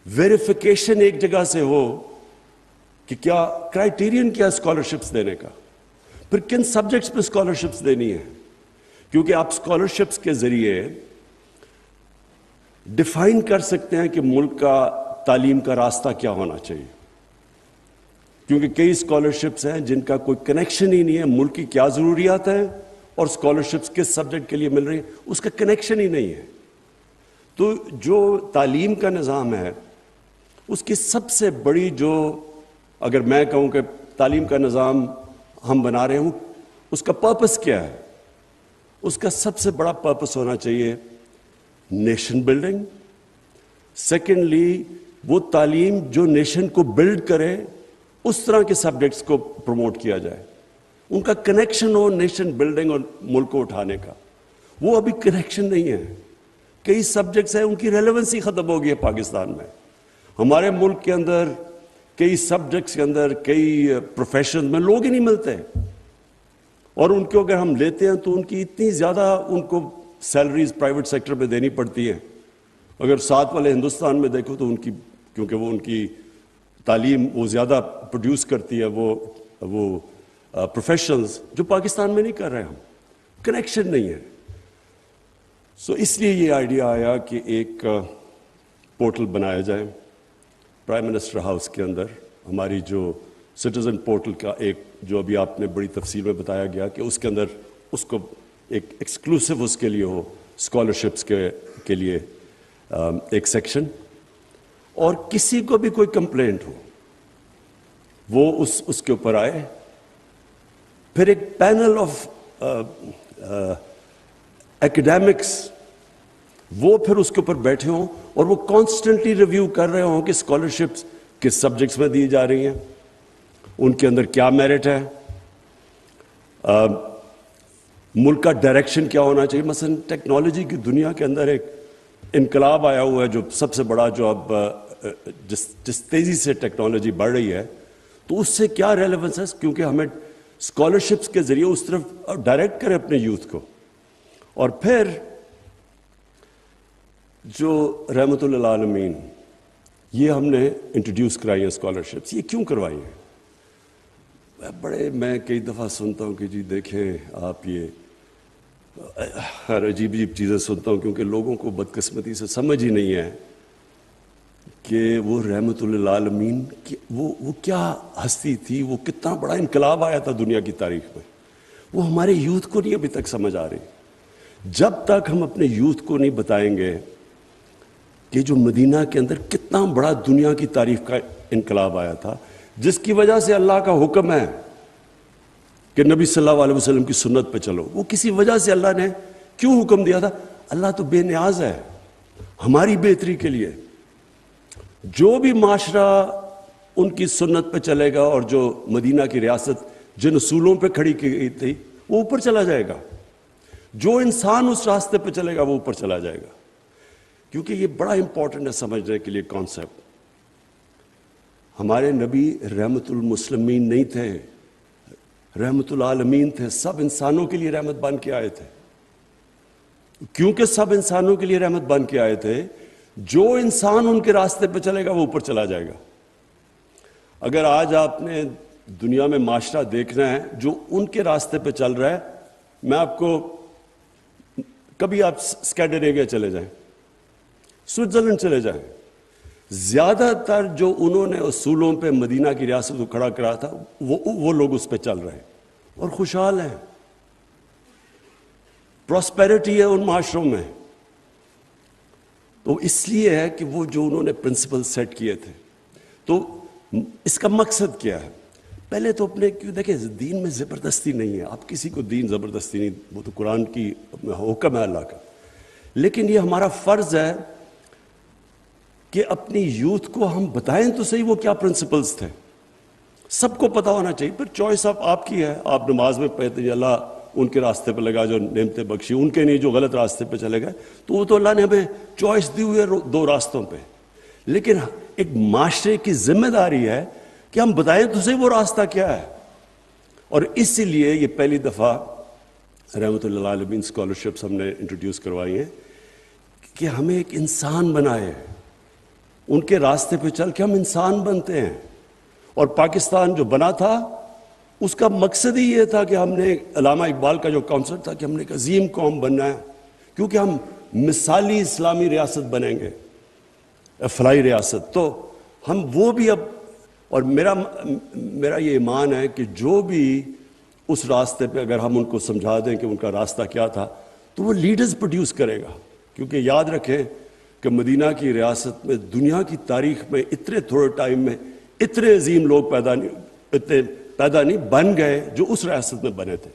Verification एक जगह से हो कि क्या क्राइटेरियन क्या स्कॉलरशिप्स देने का, फिर किन सब्जेक्ट्स पे स्कॉलरशिप्स देनी है, क्योंकि आप स्कॉलरशिप्स के जरिए डिफाइन कर सकते हैं कि मुल्क का तालीम का रास्ता क्या होना चाहिए। क्योंकि कई स्कॉलरशिप्स हैं जिनका कोई कनेक्शन ही नहीं है, मुल्क की क्या ज़रूरियात हैं और स्कॉलरशिप्स किस सब्जेक्ट के लिए मिल रही है, उसका कनेक्शन ही नहीं है। तो जो तालीम का निज़ाम है उसकी सबसे बड़ी, जो अगर मैं कहूँ कि तालीम का निज़ाम हम बना रहे हूँ, उसका पर्पस क्या है? उसका सबसे बड़ा पर्पस होना चाहिए नेशन बिल्डिंग। सेकेंडली, वो तालीम जो नेशन को बिल्ड करे, उस तरह के सब्जेक्ट्स को प्रमोट किया जाए, उनका कनेक्शन हो नेशन बिल्डिंग और मुल्क को उठाने का। वो अभी कनेक्शन नहीं है। कई सब्जेक्ट्स हैं उनकी रेलेवेंसी ख़त्म हो गई है पाकिस्तान में। हमारे मुल्क के अंदर कई सब्जेक्ट्स के अंदर, कई प्रोफेशन में लोग ही नहीं मिलते, और उनको अगर हम लेते हैं तो उनकी इतनी ज़्यादा उनको सैलरीज प्राइवेट सेक्टर में देनी पड़ती है। अगर साथ वाले हिंदुस्तान में देखो तो उनकी, क्योंकि वो उनकी तालीम वो ज़्यादा प्रोड्यूस करती है, वो प्रोफेशनल्स जो पाकिस्तान में नहीं कर रहे हम, कनेक्शन नहीं है। सो इसलिए ये आइडिया आया कि एक पोर्टल बनाया जाए प्राइम मिनिस्टर हाउस के अंदर। हमारी जो सिटीज़न पोर्टल का एक, जो अभी आपने बड़ी तफसील में बताया गया कि उसके अंदर उसको एक एक्सक्लूसिव उसके लिए हो, स्कॉलरशिप्स के लिए एक सेक्शन, और किसी को भी कोई कंप्लेंट हो वो उसके ऊपर आए, फिर एक पैनल ऑफ एकेडमिक्स वो फिर उसके ऊपर बैठे हों और वो कॉन्स्टेंटली रिव्यू कर रहे हों कि स्कॉलरशिप्स किस सब्जेक्ट्स में दी जा रही हैं, उनके अंदर क्या मेरिट है, मुल्क का डायरेक्शन क्या होना चाहिए। मसलन टेक्नोलॉजी की दुनिया के अंदर एक इनकलाब आया हुआ है जो सबसे बड़ा, जो अब जिस तेज़ी से टेक्नोलॉजी बढ़ रही है, तो उससे क्या रेलेवेंस है, क्योंकि हमें स्कॉलरशिप्स के ज़रिए उस तरफ डायरेक्ट करें अपने यूथ को। और फिर जो रहमतुल्लिल आलमीन, ये हमने इंट्रोड्यूस कराई है स्कॉलरशिप्स। ये क्यों करवाई हैं? मैं कई दफ़ा सुनता हूँ कि जी देखें आप, ये हर अजीब अजीब चीज़ें सुनता हूँ, क्योंकि लोगों को बदकिस्मती से समझ ही नहीं है कि वो रहमतुल्लिल आलमीन की वो क्या हस्ती थी, वो कितना बड़ा इनकलाब आया था दुनिया की तारीख में। वो हमारे यूथ को नहीं अभी तक समझ आ रही। जब तक हम अपने यूथ को नहीं बताएंगे कि जो मदीना के अंदर कितना बड़ा दुनिया की तारीफ का इनकलाब आया था, जिसकी वजह से अल्लाह का हुक्म है कि नबी सल्लल्लाहु अलैहि वसल्लम की सुन्नत पे चलो, वो किसी वजह से अल्लाह ने क्यों हुक्म दिया था? अल्लाह तो बेनियाज है हमारी बेहतरी के लिए। जो भी माशरा उनकी सुन्नत पे चलेगा और जो मदीना की रियासत जिन उसूलों पे खड़ी की गई थी वो ऊपर चला जाएगा। जो इंसान उस रास्ते पे चलेगा वो ऊपर चला जाएगा। क्योंकि ये बड़ा इंपॉर्टेंट है समझने के लिए कॉन्सेप्ट। हमारे नबी रहमतुल मुस्लिमीन नहीं थे, रहमतुल आलमीन थे। सब इंसानों के लिए रहमत बन के आए थे। क्योंकि सब इंसानों के लिए रहमत बन के आए थे, जो इंसान उनके रास्ते पे चलेगा वो ऊपर चला जाएगा। अगर आज आपने दुनिया में माशरा देखना है जो उनके रास्ते पे चल रहा है, मैं आपको, कभी आप स्कैंडिनेविया चले जाएं, स्विट्जरलैंड चले जाएं, ज्यादातर जो उन्होंने उसूलों पे मदीना की रियासत को खड़ा करा था वो लोग उस पे चल रहे हैं और खुशहाल हैं। प्रॉस्पेरिटी है उन माशरों में। तो इसलिए है कि वो जो उन्होंने प्रिंसिपल सेट किए थे। तो इसका मकसद क्या है? पहले तो अपने, क्यों देखें, दीन में ज़बरदस्ती नहीं है। आप किसी को दीन ज़बरदस्ती नहीं, वो तो कुरान की हुक्म है अल्लाह का। लेकिन ये हमारा फ़र्ज़ है कि अपनी यूथ को हम बताएं तो सही वो क्या प्रिंसिपल्स थे। सबको पता होना चाहिए। फिर चॉइस आपकी है। आप नमाज में पढ़ते हैं अल्लाह उनके रास्ते पे लगा जो नेमतें बख्शी, उनके नहीं जो गलत रास्ते पे चले गए, तो वो तो अल्लाह ने हमें चॉइस दी हुई है दो रास्तों पे। लेकिन एक माशरे की जिम्मेदारी है कि हम बताएं तो सही वो रास्ता क्या है। और इसीलिए ये पहली दफ़ा रहमतुल्लाह अलैहि स्कॉलरशिप्स हमने इंट्रोड्यूस करवाई हैं कि हमें एक इंसान बनाए। ان کے راستے پہ چل کے ہم انسان بنتے ہیں. اور پاکستان جو بنا تھا اس کا مقصد ہی یہ تھا کہ ہم نے, علامہ اقبال کا جو کانسیپٹ تھا کہ ہم نے ایک عظیم قوم بننا ہے, کیونکہ ہم مثالی اسلامی ریاست بنیں گے, فلاحی ریاست. تو ہم وہ بھی اب, اور میرا یہ ایمان ہے کہ جو بھی اس راستے پہ اگر ہم ان کو سمجھا دیں کہ ان کا راستہ کیا تھا, تو وہ لیڈرز پروڈیوس کرے گا. کیونکہ یاد رکھیں کہ مدینہ کی ریاست میں دنیا کی تاریخ میں اتنے تھوڑے ٹائم میں اتنے عظیم لوگ پیدا نہیں بن گئے جو اس ریاست میں بنے تھے.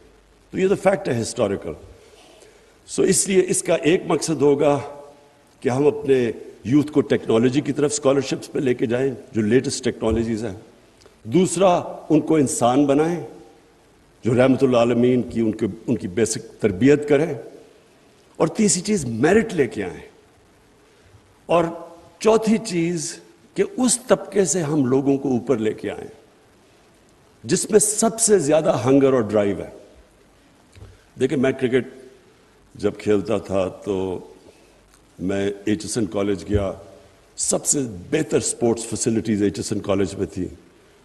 تو یہ تو فیکٹ ہے ہسٹوریکل. سو اس لیے اس کا ایک مقصد ہوگا کہ ہم اپنے یوتھ کو ٹیکنالوجی کی طرف اسکالرشپس پہ لے کے جائیں جو لیٹسٹ ٹیکنالوجیز ہیں. دوسرا, ان کو انسان بنائیں جو رحمت اللہ عالمین کی ان کی بیسک تربیت کریں. اور تیسری چیز میرٹ لے کے آئیں. اور چوتھی چیز کہ اس طبقے سے ہم لوگوں کو اوپر لے کے آئیں جس میں سب سے زیادہ ہنگر اور ڈرائیو ہے. دیکھیں, میں کرکٹ جب کھیلتا تھا تو میں ایچ ایس این کالج گیا. سب سے بہتر sports facilities H S N college میں تھی.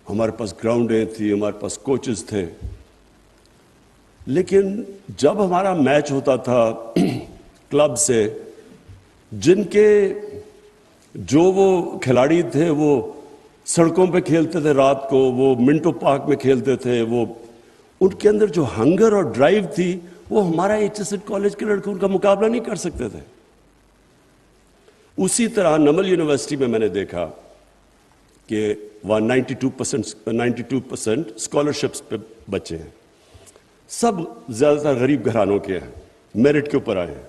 ہمارے پاس گراؤنڈیں تھی, ہمارے پاس کوچز تھے. لیکن جب ہمارا میچ ہوتا تھا کلب سے, جن کے جو وہ کھلاڑی تھے وہ سڑکوں پہ کھیلتے تھے, رات کو وہ منٹو پارک میں کھیلتے تھے, وہ ان کے اندر جو ہنگر اور ڈرائیو تھی وہ ہمارا ایچ ایس این کالج کے لڑکے ان کا مقابلہ نہیں کر سکتے تھے. اسی طرح نمل یونیورسٹی میں نے دیکھا کہ وہاں 92% اسکالرشپس پہ بچے ہیں. سب زیادہ تر غریب گھرانوں کے ہیں, میرٹ کے اوپر آئے ہیں.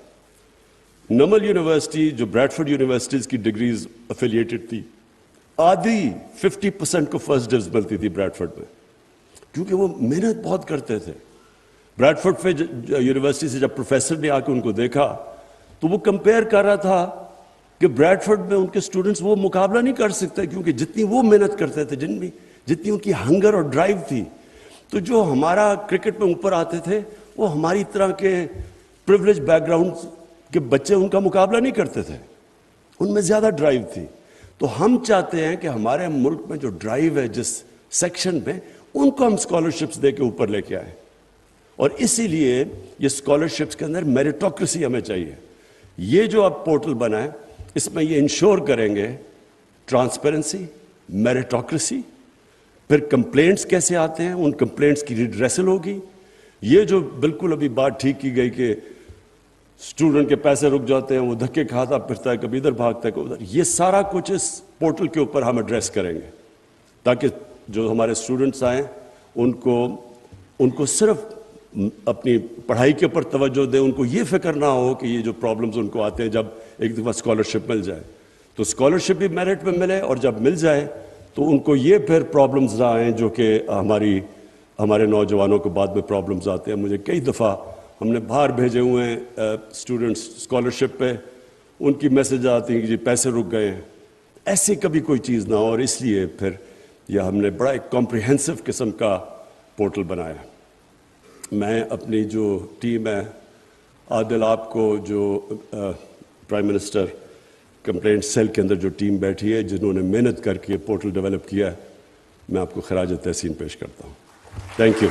نمل یونیورسٹی جو بریڈفورڈ یونیورسٹیز کی ڈگریز افیلیٹڈ تھی, آدھی 50% کو فرسٹ ڈیوز ملتی تھی بریڈفورڈ میں, کیونکہ وہ محنت بہت کرتے تھے. بریڈفورڈ پہ یونیورسٹی سے جب پروفیسر نے آ کے ان کو دیکھا تو وہ کمپیئر کر رہا تھا کہ بریڈفورڈ میں ان کے اسٹوڈنٹس وہ مقابلہ نہیں کر سکتے, کیونکہ جتنی وہ محنت کرتے تھے, جتنی ان کی ہنگر اور ڈرائیو تھی. تو جو ہمارا کرکٹ میں اوپر آتے تھے وہ ہماری طرح کے پریولیج بیک گراؤنڈ کے بچے ان کا مقابلہ نہیں کرتے تھے, ان میں زیادہ ڈرائیو تھی. تو ہم چاہتے ہیں کہ ہمارے ملک میں جو ڈرائیو ہے جس سیکشن میں, ان کو ہم اسکالرشپس دے کے اوپر لے کے آئیں. اور اسی لیے یہ اسکالرشپس کے اندر میریٹوکریسی ہمیں چاہیے. یہ جو اب پورٹل بنا ہے اس میں یہ انشور کریں گے ٹرانسپیرنسی, میریٹوکریسی, پھر کمپلینٹس کیسے آتے ہیں ان کمپلینٹس کی ریڈریسل ہوگی. یہ جو بالکل ابھی بات ٹھیک کی گئی کہ اسٹوڈنٹ کے پیسے رک جاتے ہیں, وہ دھکے کھاتا پھرتا ہے, کبھی ادھر بھاگتا ہے کبھی ادھر, یہ سارا کچھ اس پورٹل کے اوپر ہم ایڈریس کریں گے تاکہ جو ہمارے اسٹوڈنٹس آئیں ان کو صرف اپنی پڑھائی کے اوپر توجہ دیں. ان کو یہ فکر نہ ہو کہ یہ جو پرابلمز ان کو آتے ہیں جب ایک دفعہ اسکالرشپ مل جائے تو اسکالرشپ بھی میرٹ میں ملے, اور جب مل جائے تو ان کو یہ پھر پرابلمز نہ آئیں جو کہ ہمارے نوجوانوں کو بعد میں پرابلمز آتے ہیں. مجھے کئی دفعہ ہم نے باہر بھیجے ہوئے ہیں اسٹوڈنٹس اسکالرشپ پہ, ان کی میسج آتی ہیں کہ جی پیسے رک گئے ہیں. ایسی کبھی کوئی چیز نہ ہو, اور اس لیے پھر یہ ہم نے بڑا ایک کمپریہنسو قسم کا پورٹل بنایا. میں اپنی جو ٹیم ہے, عادل آپ کو جو پرائم منسٹر کمپلینٹ سیل کے اندر جو ٹیم بیٹھی ہے جنہوں نے محنت کر کے پورٹل ڈیولپ کیا ہے, میں آپ کو خراج تحسین پیش کرتا ہوں. Thank you.